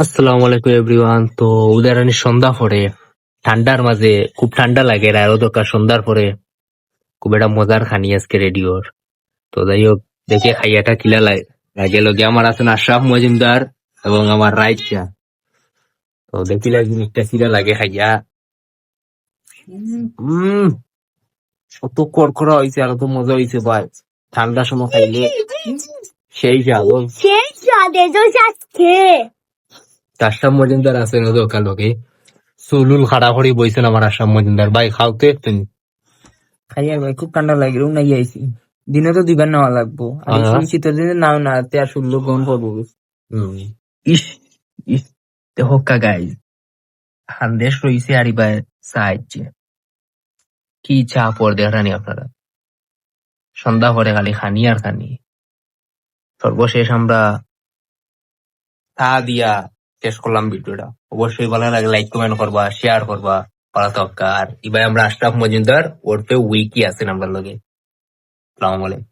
আসসালামু আলাইকুম এভরিওয়ান। তো উদাহরণের সন্ধ্যা পরে ঠান্ডার মাঝে খুব ঠান্ডা লাগে, আরো দরকার সন্ধ্যার পরে খুব একটা মজার খানি আজকে রেডিওর। তো যাই হোক, দেখে খাইয়াটা কিলা লাগে লগে আমার আছেন আশরাফ মজুমদার এবং আমার রাইট। তো দেখিলা জিনিসটা কিলা লাগে খাইয়া। হম অত কড়কড়া হয়েছে আর তো মজা হয়েছে ভাই। ঠান্ডার সময় খাইলে সেই স্বাদ। সেই স্বাদে তো যাচ্ছে। আশরাফ মজুমদার আছেন দোকান লোকে চুলুল খাড়া করি বইছেন আমার আশরাফ মজুমদার ভাই, খাওতে তুমি খাইয়ার ভাই খুব ঠান্ডা লাগে রুম নাই আইছি। দিনে তো দুইবার নেওয়া লাগবো আর এই শীতের দিনে নাও না তে আর শুনলো গ্রহণ করবো। ইস ইস হোক্কা গাই খানদেশ রইছে আর এবার সাহায্য কি চা পর দেখানি আপনারা সন্ধ্যা পরে খালি খানি আর খানি। সর্বশেষ আমরা চা দিয়া শেষ করলাম ভিডিওটা। অবশ্যই ভালো লাগে লাইক কমেন্ট করবা, শেয়ার করবা। ভালো থাকা। আর এবার আমরা আশরাফ মজুমদার ওরফে উইকি আছেন আমরা লগে। আসসালামু আলাইকুম।